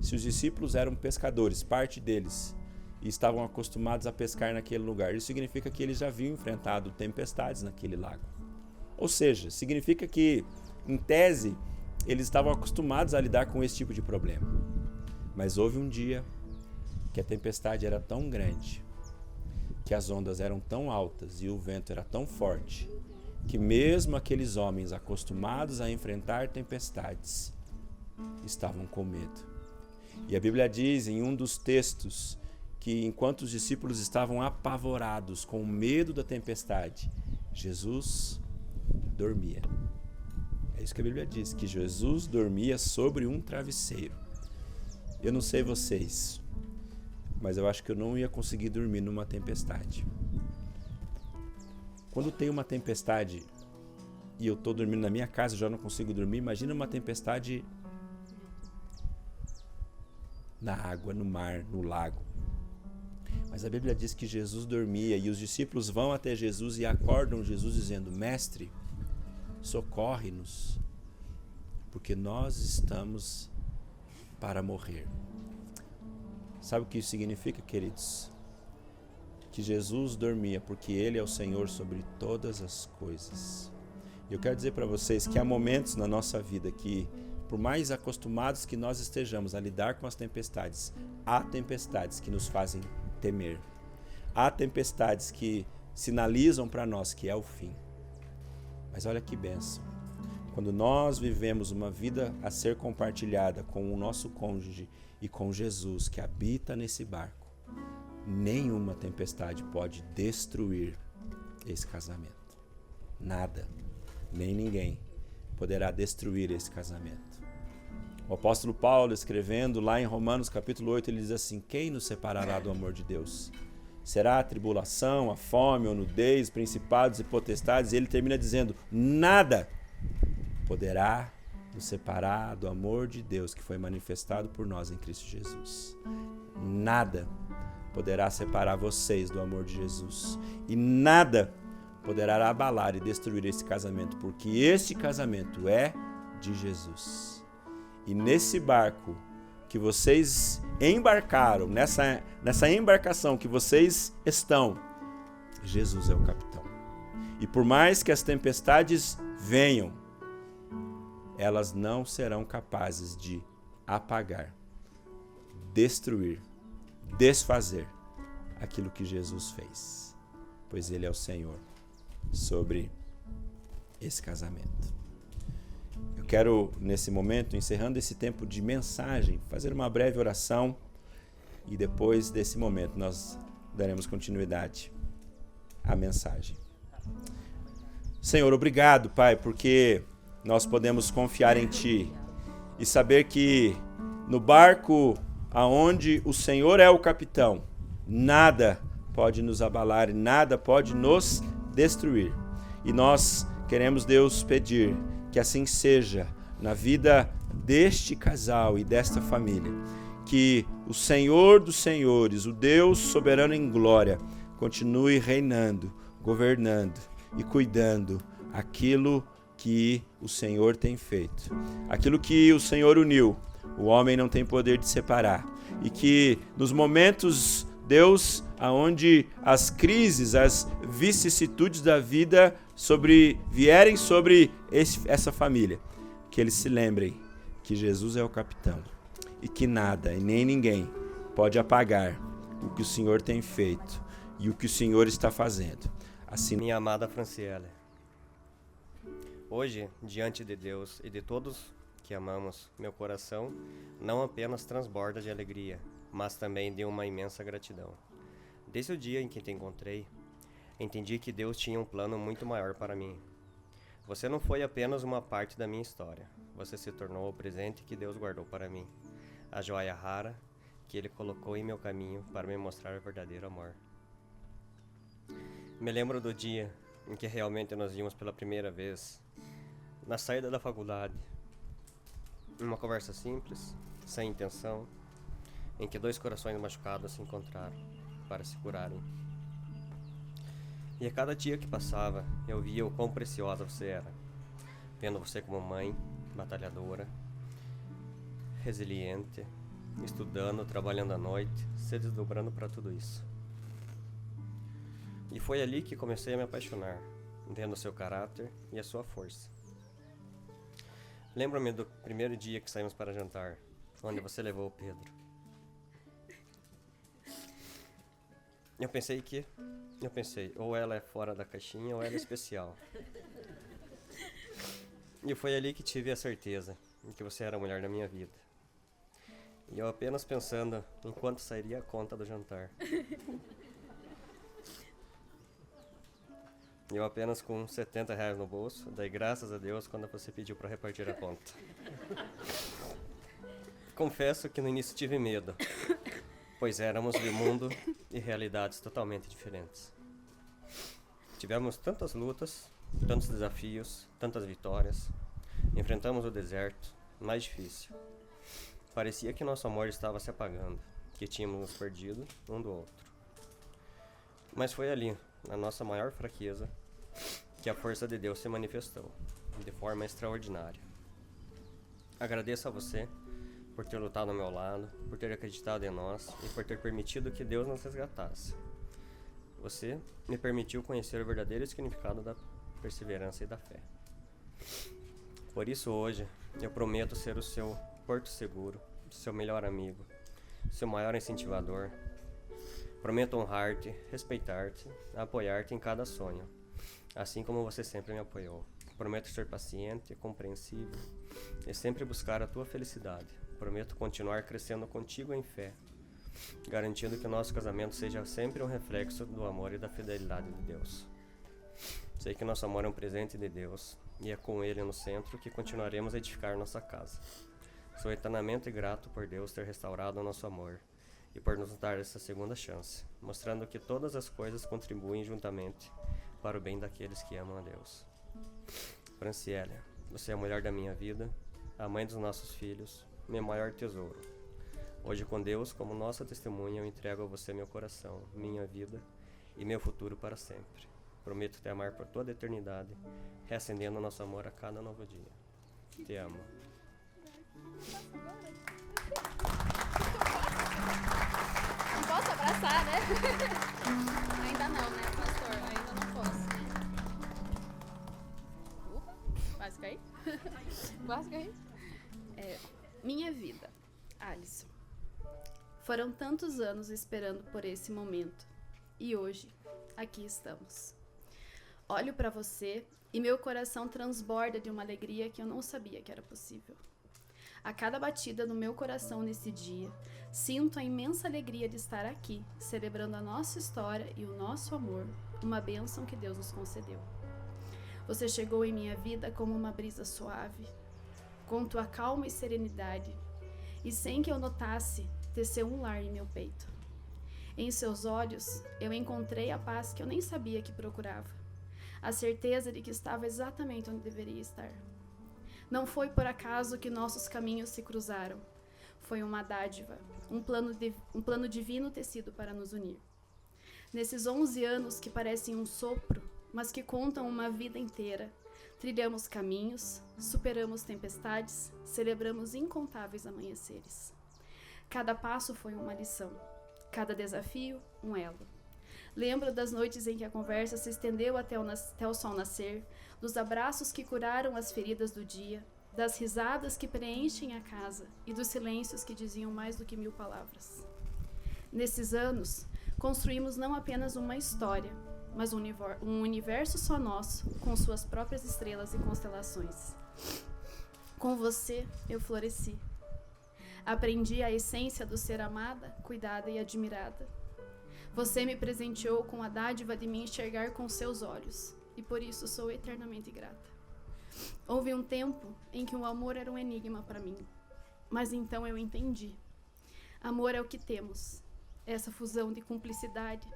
se os discípulos eram pescadores, parte deles, e estavam acostumados a pescar naquele lugar, isso significa que eles já haviam enfrentado tempestades naquele lago. Ou seja, significa que, em tese, eles estavam acostumados a lidar com esse tipo de problema. Mas houve um dia que a tempestade era tão grande, que as ondas eram tão altas e o vento era tão forte, que mesmo aqueles homens acostumados a enfrentar tempestades estavam com medo. E a Bíblia diz em um dos textos que enquanto os discípulos estavam apavorados com o medo da tempestade, Jesus dormia. É isso que a Bíblia diz, que Jesus dormia sobre um travesseiro. Eu não sei vocês, mas eu acho que eu não ia conseguir dormir numa tempestade. Quando tem uma tempestade e eu estou dormindo na minha casa, eu já não consigo dormir. Imagina uma tempestade na água, no mar, no lago. Mas a Bíblia diz que Jesus dormia e os discípulos vão até Jesus e acordam Jesus dizendo: Mestre, socorre-nos, porque nós estamos para morrer. Sabe o que isso significa, queridos? Que Jesus dormia porque Ele é o Senhor sobre todas as coisas. E eu quero dizer para vocês que há momentos na nossa vida que, por mais acostumados que nós estejamos a lidar com as tempestades, há tempestades que nos fazem temer. Há tempestades que sinalizam para nós que é o fim. Mas olha que bênção. Quando nós vivemos uma vida a ser compartilhada com o nosso cônjuge e com Jesus que habita nesse barco, nenhuma tempestade pode destruir esse casamento. Nada, nem ninguém poderá destruir esse casamento. O apóstolo Paulo, escrevendo lá em Romanos capítulo 8, ele diz assim: quem nos separará do amor de Deus? Será a tribulação, a fome, a nudez, principados e potestades? E ele termina dizendo: nada poderá nos separar do amor de Deus que foi manifestado por nós em Cristo Jesus. Nada poderá separar vocês do amor de Jesus. E nada poderá abalar e destruir esse casamento, porque este casamento é de Jesus. E nesse barco que vocês embarcaram, nessa embarcação que vocês estão, Jesus é o capitão. E por mais que as tempestades venham, elas não serão capazes de apagar, destruir, desfazer aquilo que Jesus fez, pois Ele é o Senhor sobre esse casamento. Eu quero, nesse momento, encerrando esse tempo de mensagem, fazer uma breve oração e depois desse momento nós daremos continuidade à mensagem. Senhor, obrigado, Pai, porque nós podemos confiar em Ti e saber que no barco aonde o Senhor é o capitão, nada pode nos abalar, nada pode nos destruir. E nós queremos, Deus, pedir que assim seja na vida deste casal e desta família, que o Senhor dos Senhores, o Deus soberano em glória, continue reinando, governando e cuidando aquilo que o Senhor tem feito. Aquilo que o Senhor uniu, o homem não tem poder de separar. E que nos momentos, Deus, aonde as crises, as vicissitudes da vida vierem sobre essa família, que eles se lembrem que Jesus é o capitão e que nada e nem ninguém pode apagar o que o Senhor tem feito e o que o Senhor está fazendo. Assim, Minha amada Franciele, hoje, diante de Deus e de todos que amamos, meu coração não apenas transborda de alegria, mas também de uma imensa gratidão. Desde o dia em que te encontrei, entendi que Deus tinha um plano muito maior para mim. Você não foi apenas uma parte da minha história. Você se tornou o presente que Deus guardou para mim, a joia rara que Ele colocou em meu caminho para me mostrar o verdadeiro amor. Me lembro do dia em que realmente nos vimos pela primeira vez, na saída da faculdade. Uma conversa simples, sem intenção, em que dois corações machucados se encontraram para se curarem. E a cada dia que passava, eu via o quão preciosa você era, vendo você como mãe, batalhadora, resiliente, estudando, trabalhando à noite, se desdobrando para tudo isso. E foi ali que comecei a me apaixonar, vendo o seu caráter e a sua força. Lembro-me do primeiro dia que saímos para jantar, onde você levou o Pedro. Eu pensei, ou ela é fora da caixinha ou ela é especial. E foi ali que tive a certeza de que você era a mulher da minha vida. E eu apenas pensando em quanto sairia a conta do jantar. E eu apenas com R$70 no bolso, dei graças a Deus quando você pediu para repartir a conta. Confesso que no início tive medo, pois éramos de mundo e realidades totalmente diferentes. Tivemos tantas lutas, tantos desafios, tantas vitórias. Enfrentamos o deserto mais difícil. Parecia que nosso amor estava se apagando, que tínhamos nos perdido um do outro. Mas foi ali, na nossa maior fraqueza, que a força de Deus se manifestou, de forma extraordinária. Agradeço a você por ter lutado ao meu lado, por ter acreditado em nós e por ter permitido que Deus nos resgatasse. Você me permitiu conhecer o verdadeiro significado da perseverança e da fé. Por isso hoje, eu prometo ser o seu porto seguro, seu melhor amigo, seu maior incentivador. Prometo honrar-te, respeitar-te, apoiar-te em cada sonho, assim como você sempre me apoiou. Prometo ser paciente, compreensível e sempre buscar a tua felicidade. Prometo continuar crescendo contigo em fé, garantindo que o nosso casamento seja sempre um reflexo do amor e da fidelidade de Deus. Sei que nosso amor é um presente de Deus e é com Ele no centro que continuaremos a edificar nossa casa. Sou eternamente grato por Deus ter restaurado o nosso amor e por nos dar essa segunda chance, mostrando que todas as coisas contribuem juntamente para o bem daqueles que amam a Deus. Franciele, você é a mulher da minha vida, a mãe dos nossos filhos, meu maior tesouro. Hoje, com Deus como nossa testemunha, eu entrego a você meu coração, minha vida e meu futuro para sempre. Prometo te amar por toda a eternidade, reacendendo nosso amor a cada novo dia. Te amo. Não posso abraçar, né? Ainda não, né, pastor? Ainda não posso. Quase caí? Quase caí? Minha vida, Alisson. Foram tantos anos esperando por esse momento. E hoje, aqui estamos. Olho para você e meu coração transborda de uma alegria que eu não sabia que era possível. A cada batida no meu coração nesse dia, sinto a imensa alegria de estar aqui, celebrando a nossa história e o nosso amor, uma bênção que Deus nos concedeu. Você chegou em minha vida como uma brisa suave, com tua calma e serenidade, e sem que eu notasse, teceu um lar em meu peito. Em seus olhos, eu encontrei a paz que eu nem sabia que procurava, a certeza de que estava exatamente onde deveria estar. Não foi por acaso que nossos caminhos se cruzaram. Foi uma dádiva, um plano divino tecido para nos unir. Nesses 11 anos que parecem um sopro, mas que contam uma vida inteira, trilhamos caminhos, superamos tempestades, celebramos incontáveis amanheceres. Cada passo foi uma lição, cada desafio um elo. Lembro das noites em que a conversa se estendeu até o sol nascer, dos abraços que curaram as feridas do dia, das risadas que preenchem a casa e dos silêncios que diziam mais do que 1000 palavras. Nesses anos, construímos não apenas uma história, mas um universo só nosso, com suas próprias estrelas e constelações. Com você, eu floresci. Aprendi a essência do ser amada, cuidada e admirada. Você me presenteou com a dádiva de me enxergar com seus olhos, e por isso sou eternamente grata. Houve um tempo em que o amor era um enigma para mim, mas então eu entendi. Amor é o que temos, essa fusão de cumplicidade,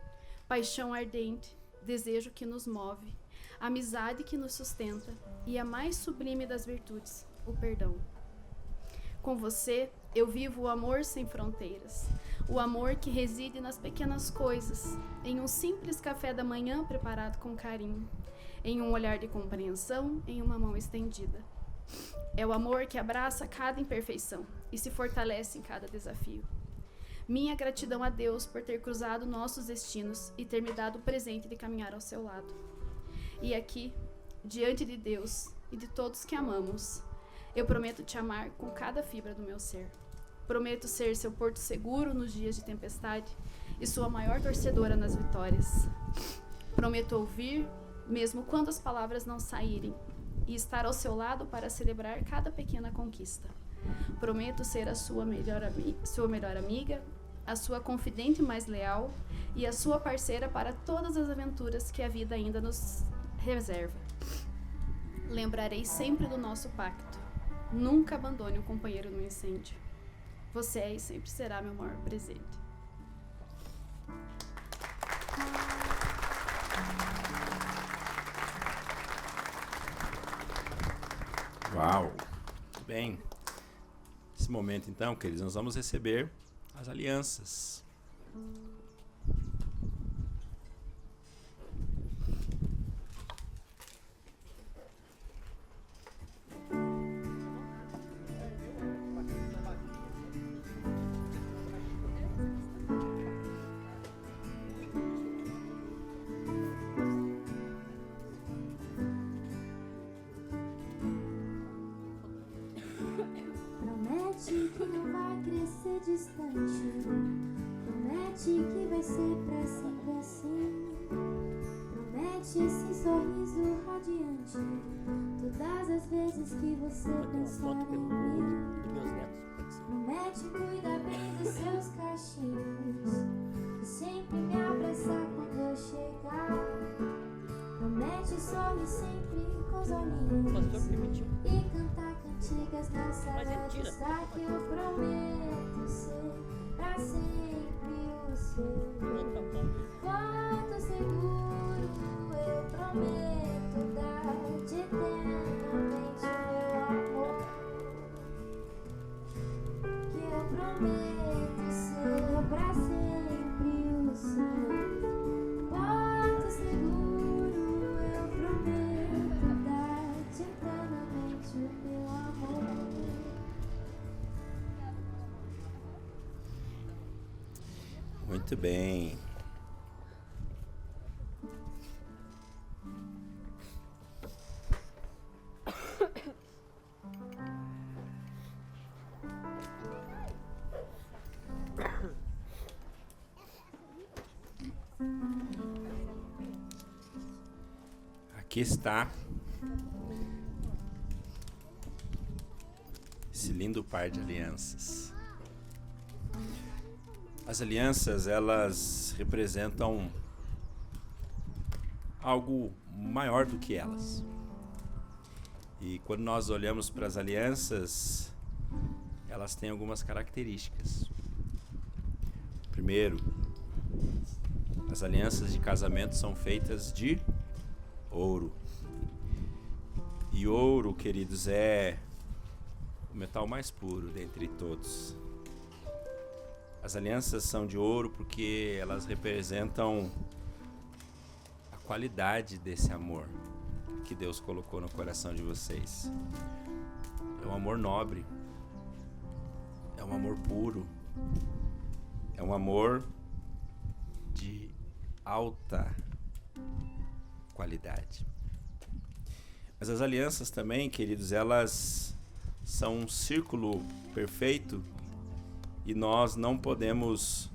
paixão ardente, desejo que nos move, amizade que nos sustenta e a mais sublime das virtudes, o perdão. Com você, eu vivo o amor sem fronteiras, o amor que reside nas pequenas coisas, em um simples café da manhã preparado com carinho, em um olhar de compreensão, em uma mão estendida. É o amor que abraça cada imperfeição e se fortalece em cada desafio. Minha gratidão a Deus por ter cruzado nossos destinos e ter me dado o presente de caminhar ao seu lado. E aqui, diante de Deus e de todos que amamos, eu prometo te amar com cada fibra do meu ser. Prometo ser seu porto seguro nos dias de tempestade e sua maior torcedora nas vitórias. Prometo ouvir, mesmo quando as palavras não saírem, e estar ao seu lado para celebrar cada pequena conquista. Prometo ser a sua melhor amiga, a sua confidente mais leal e a sua parceira para todas as aventuras que a vida ainda nos reserva. Lembrarei sempre do nosso pacto. Nunca abandone um companheiro no incêndio. Você é e sempre será meu maior presente. Uau! Muito bem. Nesse momento, então, queridos, nós vamos receber as alianças. Promete que não vai crescer distante. Promete que vai ser pra sempre assim. Promete esse sorriso radiante todas as vezes que você pensar em mim. Promete cuidar bem dos seus cachinhos e sempre me abraçar quando eu chegar. Promete sorrir sempre com os olhinhos e cantar cantigas na sala de estar, que eu prometo ser pra sempre o seu. Quanto seguro eu prometo dar-te eternamente o meu amor, que eu prometo ser pra sempre o seu. Quanto seguro eu prometo dar-te eternamente o meu amor. Muito bem. Aqui está esse lindo par de alianças. As alianças, elas representam algo maior do que elas. E quando nós olhamos para as alianças, elas têm algumas características. Primeiro, as alianças de casamento são feitas de ouro. E ouro, queridos, é o metal mais puro dentre todos. As alianças são de ouro porque elas representam a qualidade desse amor que Deus colocou no coração de vocês. É um amor nobre, é um amor puro, é um amor de alta qualidade. Mas as alianças também, queridos, elas são um círculo perfeito e nós não podemos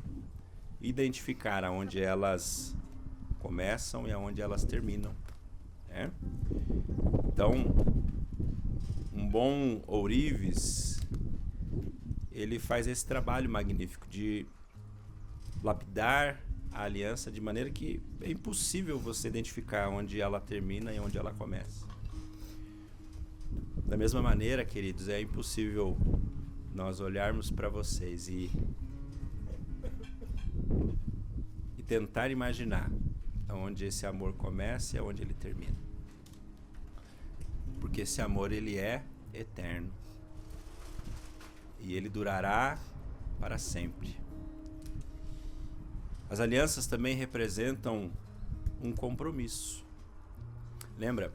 identificar aonde elas começam e aonde elas terminam, né? Então, um bom ourives, ele faz esse trabalho magnífico de lapidar a aliança de maneira que é impossível você identificar onde ela termina e onde ela começa. Da mesma maneira, queridos, é impossível nós olharmos para vocês e tentar imaginar onde esse amor começa e onde ele termina. Porque esse amor, ele é eterno. E ele durará para sempre. As alianças também representam um compromisso. Lembra?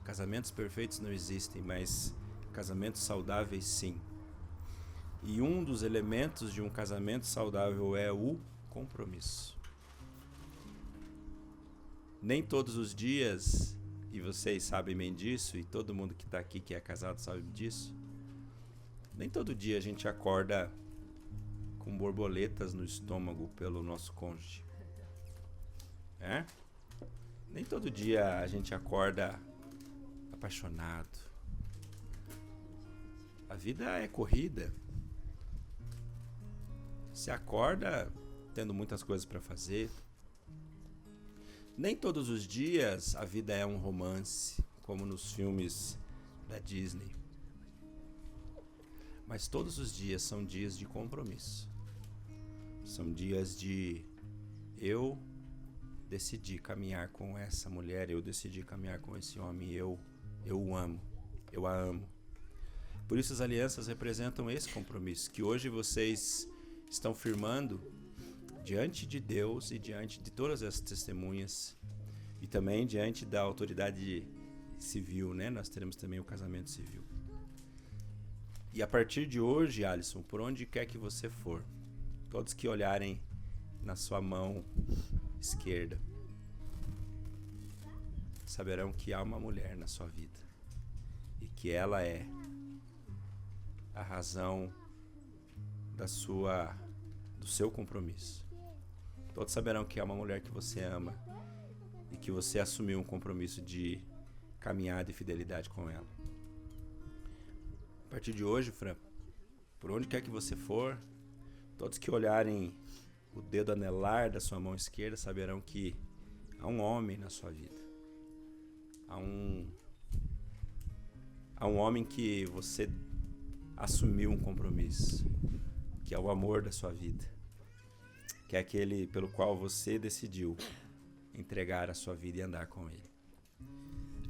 Casamentos perfeitos não existem, mas casamentos saudáveis sim. E um dos elementos de um casamento saudável é o compromisso. Nem todos os dias, e vocês sabem bem disso, e todo mundo que está aqui que é casado sabe disso, nem todo dia a gente acorda com borboletas no estômago pelo nosso cônjuge. Nem todo dia a gente acorda apaixonado. A vida é corrida. Se acorda tendo muitas coisas para fazer. Nem todos os dias a vida é um romance, como nos filmes da Disney. Mas todos os dias são dias de compromisso. São dias de eu decidi caminhar com essa mulher, eu decidi caminhar com esse homem, eu o amo, eu a amo. Por isso as alianças representam esse compromisso que hoje vocês estão firmando diante de Deus e diante de todas as testemunhas e também diante da autoridade civil, né? Nós teremos também o casamento civil. E a partir de hoje, Alisson, por onde quer que você for, todos que olharem na sua mão esquerda saberão que há uma mulher na sua vida e que ela é a razão do seu compromisso. Todos saberão que é uma mulher que você ama e que você assumiu um compromisso de caminhada e fidelidade com ela. A partir de hoje, Fran, por onde quer que você for, todos que olharem o dedo anelar da sua mão esquerda saberão que há um homem na sua vida. Há um homem que você assumiu um compromisso, que é o amor da sua vida, que é aquele pelo qual você decidiu entregar a sua vida e andar com ele.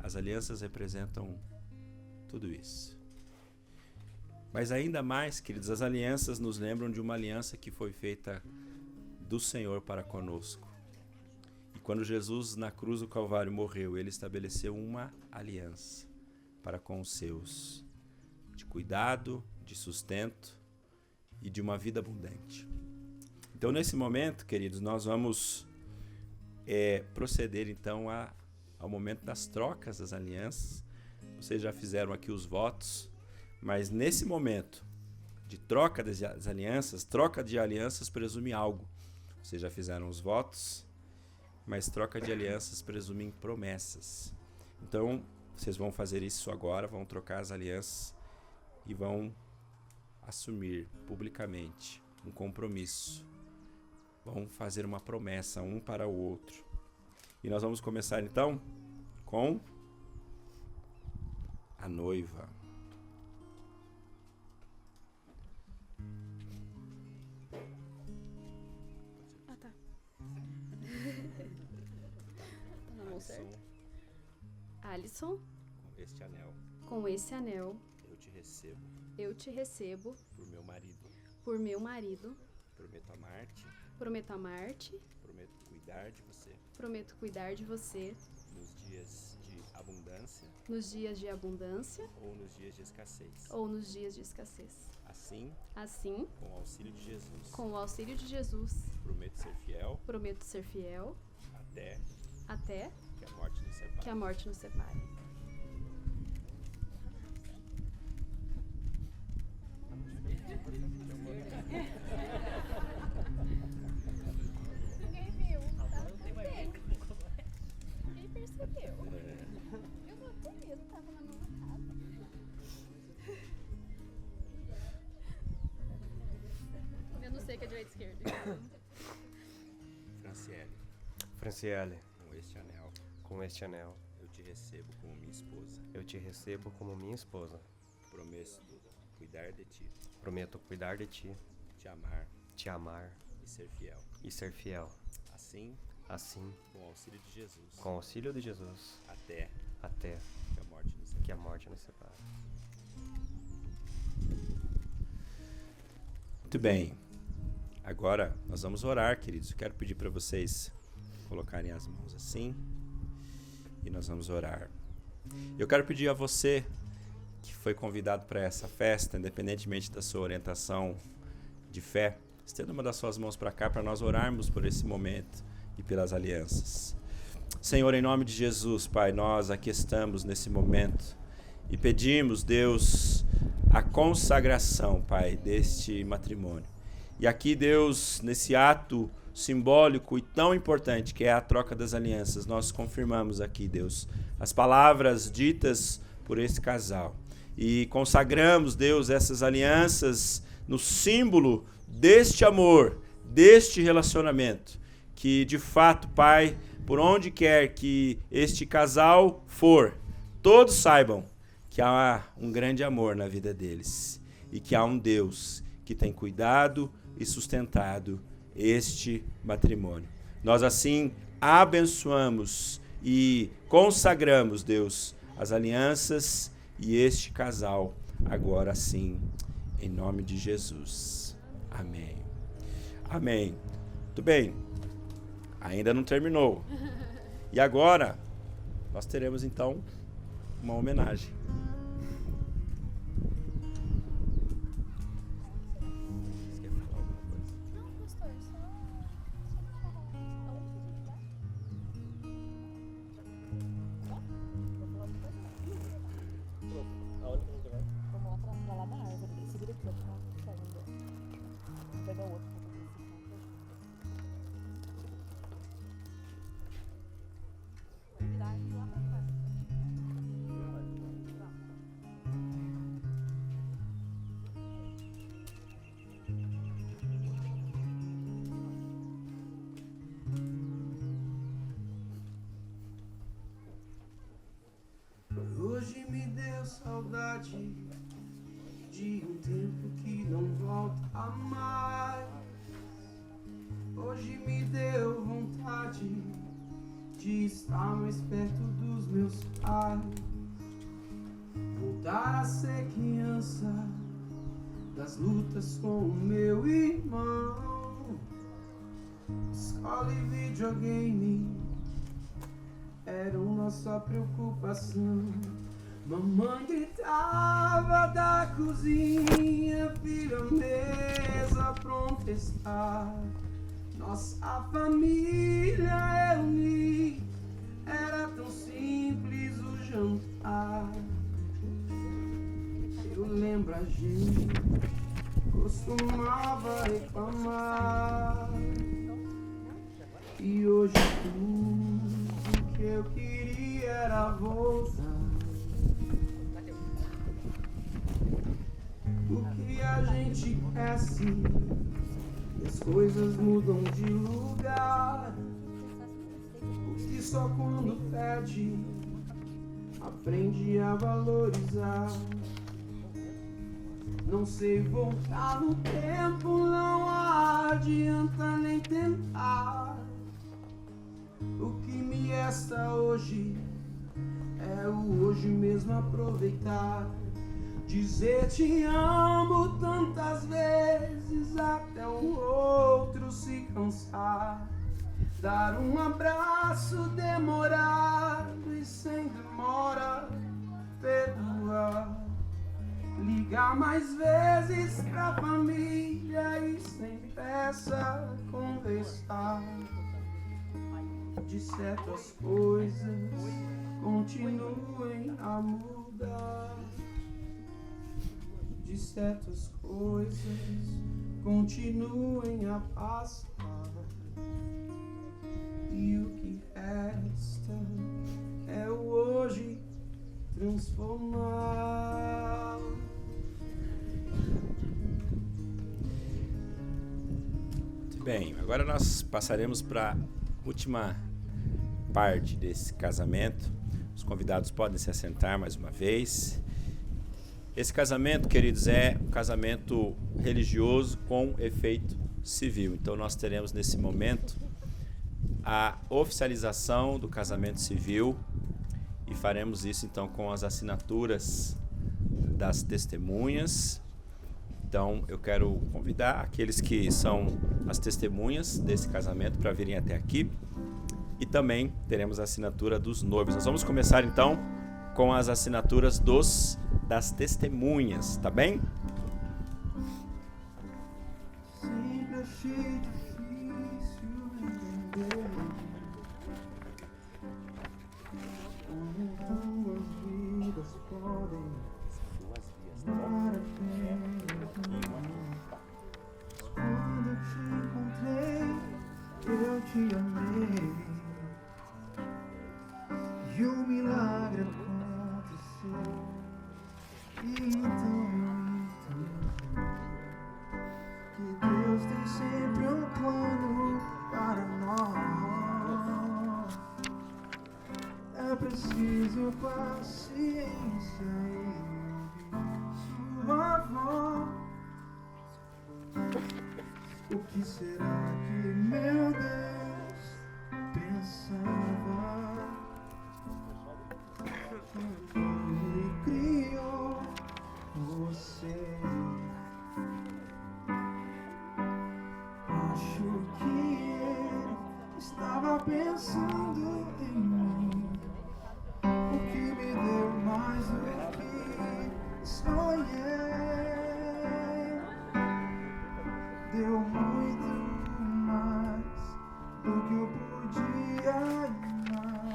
As alianças representam tudo isso. Mas ainda mais, queridos, as alianças nos lembram de uma aliança que foi feita do Senhor para conosco. E quando Jesus na cruz do Calvário morreu, ele estabeleceu uma aliança para com os seus, de cuidado, de sustento e de uma vida abundante. Então, nesse momento, queridos, nós vamos proceder então ao momento das trocas das alianças. Vocês já fizeram aqui os votos, mas nesse momento de troca das alianças, troca de alianças presume algo. Vocês já fizeram os votos, mas troca de alianças presume promessas. Então, vocês vão fazer isso agora, vão trocar as alianças e vão assumir publicamente um compromisso. Vão fazer uma promessa um para o outro. E nós vamos começar então com a noiva. Tá na mão certa. Alisson, com este anel, eu te recebo por meu marido, prometo amar-te, prometo cuidar de você nos dias de abundância ou nos dias de escassez. Assim, com o auxílio de Jesus, prometo ser fiel até que a morte nos separe. Ninguém viu, tá? Ninguém percebeu. Eu botei mesmo, tava na mão errada. Eu não sei que é direita e esquerda. Franciele, com este anel, eu te recebo como minha esposa. eu te recebo como minha esposa. Prometo cuidar de ti, Prometo cuidar de ti, te amar e e ser fiel. Assim, Com o auxílio de Jesus, com o auxílio de Jesus, até até que a morte nos separe. que a morte nos separe. Muito bem. Agora nós vamos orar, queridos. Eu quero pedir para vocês colocarem as mãos assim e nós vamos orar. Eu quero pedir a você que foi convidado para essa festa, independentemente da sua orientação de fé, estenda uma das suas mãos para cá para nós orarmos por esse momento e pelas alianças. Senhor, em nome de Jesus, Pai, nós aqui estamos nesse momento e pedimos, Deus, a consagração, Pai, deste matrimônio. E aqui, Deus, nesse ato simbólico e tão importante que é a troca das alianças, nós confirmamos aqui, Deus, as palavras ditas por esse casal. E consagramos, Deus, essas alianças no símbolo deste amor, deste relacionamento, que de fato, Pai, por onde quer que este casal for, todos saibam que há um grande amor na vida deles e que há um Deus que tem cuidado e sustentado este matrimônio. Nós assim abençoamos e consagramos, Deus, as alianças e este casal agora sim, em nome de Jesus. Amém. Amém. Muito bem. Ainda não terminou. E agora nós teremos então uma homenagem. Hoje me deu saudade de um tempo que não volta mais. Hoje me deu vontade de estar mais perto dos meus pais. Voltar a ser criança das lutas com o meu irmão. Escola e videogame eram nossa preocupação. Mamãe gritava da cozinha, filha, mesa pronta está. Nossa família eu li, era tão simples o jantar. Eu lembro a gente costumava reclamar. E hoje tudo que eu queria era voltar. Porque a gente cresce e as coisas mudam de lugar. Porque só quando perde aprende a valorizar. Não sei voltar no tempo, não adianta nem tentar. O que me resta hoje é o hoje mesmo aproveitar. Dizer te amo tantas vezes até o outro se cansar. Dar um abraço demorado e sem demora perdoar. Ligar mais vezes pra família e sem pressa conversar. De certas coisas continuem a mudar. De certas coisas continuem a passar. E o que resta é o hoje transformar. Bem, agora nós passaremos para a última parte desse casamento. Os convidados podem se assentar mais uma vez. Esse casamento, queridos, é um casamento religioso com efeito civil. Então nós teremos nesse momento a oficialização do casamento civil e faremos isso então com as assinaturas das testemunhas. Então eu quero convidar aqueles que são as testemunhas desse casamento para virem até aqui. E também teremos a assinatura dos noivos. Nós vamos começar então com as assinaturas das testemunhas, tá bem? Sempre achei difícil entender como duas vidas podem amar a pena. Quando eu te encontrei, eu te amei. E o milagre aconteceu. E então eu entendi que Deus tem sempre um plano para nós. É preciso paciência e ouvir sua voz. O que será que meu Deus pensava? Ele criou você. Acho que ele estava pensando em mim, o que me deu mais do que sonhei. Deu muito mais do que eu podia imaginar.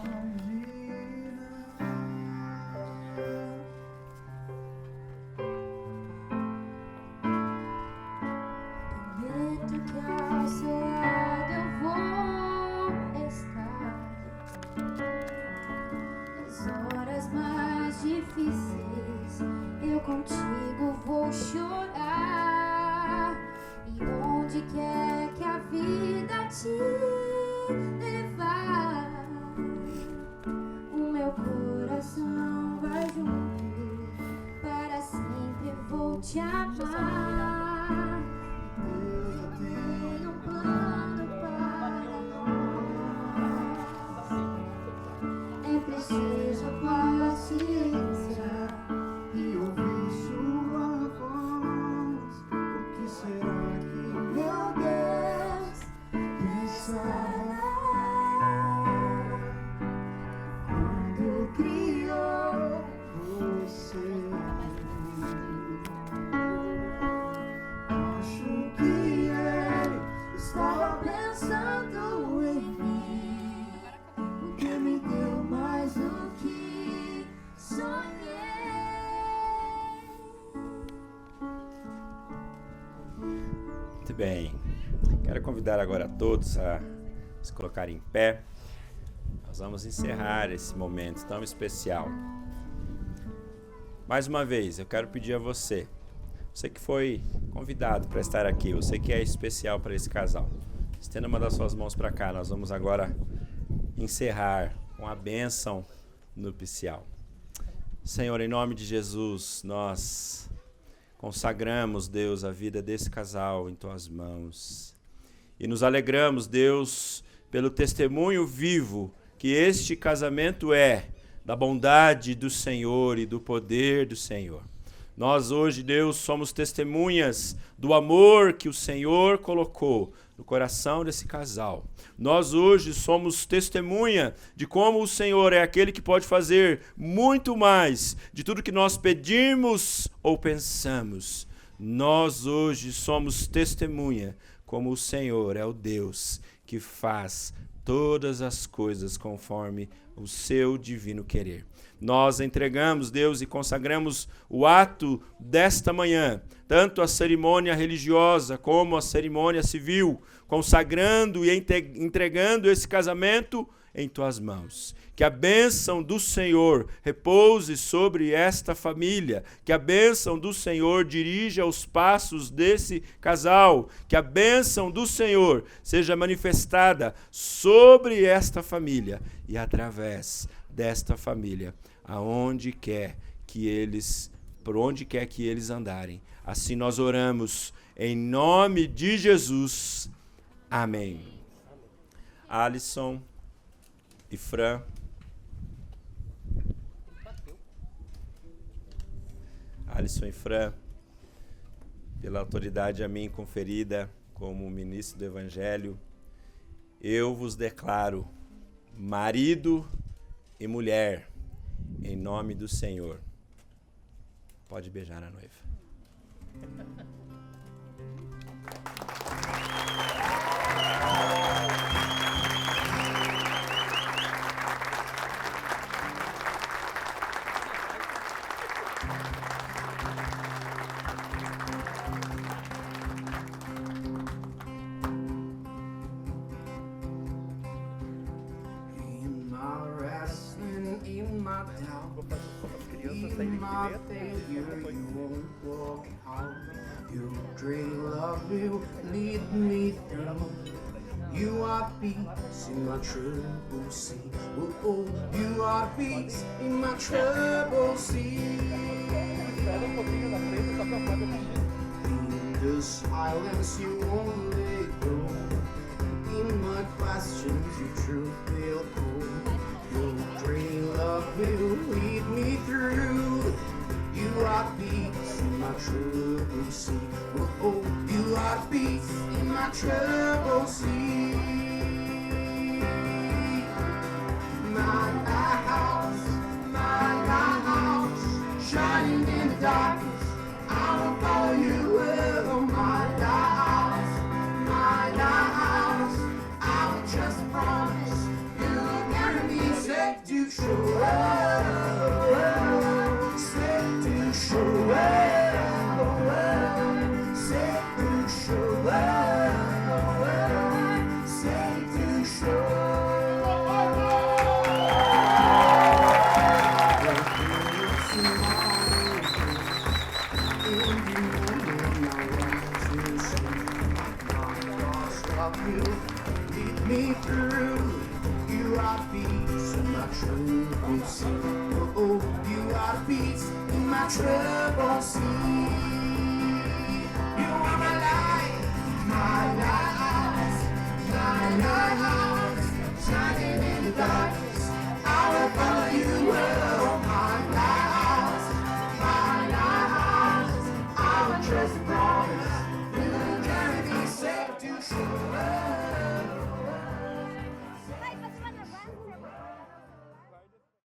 Prometo que ao seu lado eu vou estar nas horas mais difíceis. Eu contigo vou chorar, e onde quer que a vida te levar, o meu coração vai junto, para sempre vou te amar. Deus Tem um plano para nós. É preciso paciência e ouvir sua voz. O que será que meu Deus pensava quando criou você? Acho que ele estava pensando em mim, o que me deu mais do que sonhei. Muito bem. Quero convidar agora a todos a se colocarem em pé. Nós vamos encerrar esse momento tão especial. Mais uma vez, eu quero pedir a você que foi convidado para estar aqui, você que é especial para esse casal, estenda uma das suas mãos para cá. Nós vamos agora encerrar com a bênção nupcial. Senhor, em nome de Jesus, nós consagramos, Deus, a vida desse casal em Tuas mãos. E nos alegramos, Deus, pelo testemunho vivo que este casamento é da bondade do Senhor e do poder do Senhor. Nós hoje, Deus, somos testemunhas do amor que o Senhor colocou no coração desse casal. Nós hoje somos testemunha de como o Senhor é aquele que pode fazer muito mais de tudo que nós pedimos ou pensamos. Nós hoje somos testemunha como o Senhor é o Deus que faz todas as coisas conforme o seu divino querer. Nós entregamos, Deus, e consagramos o ato desta manhã, tanto a cerimônia religiosa como a cerimônia civil, consagrando e entregando esse casamento em Tuas mãos. Que a bênção do Senhor repouse sobre esta família, que a bênção do Senhor dirija os passos desse casal, que a bênção do Senhor seja manifestada sobre esta família e através desta família, aonde quer que eles, por onde quer que eles andarem. Assim nós oramos em nome de Jesus. Amém. Alisson e Fran. Alisson e Fran, pela autoridade a mim conferida como ministro do Evangelho, eu vos declaro marido e mulher, em nome do Senhor. Pode beijar a noiva. In my wrestling, in my doubt, in my failure, you won't walk out. Your great love will lead me through. You are peace in my trouble sea. Oh, oh, you are peace in my trouble sea. In the silence, you won't let go. In my questions, your truth will go. Your great love will lead me through. You are peace in my trouble sea. Oh, oh, you are peace in my trouble sea. My house, shining in the darkness. I will follow you with my house. I will just promise you carry me safe to shore. Safe to shore. Safe to shore. Safe to shore. Lead me through. You are peace in my trouble sea. Oh, oh, you are peace in my trouble sea. You are my light, my lighthouse, shining in the dark.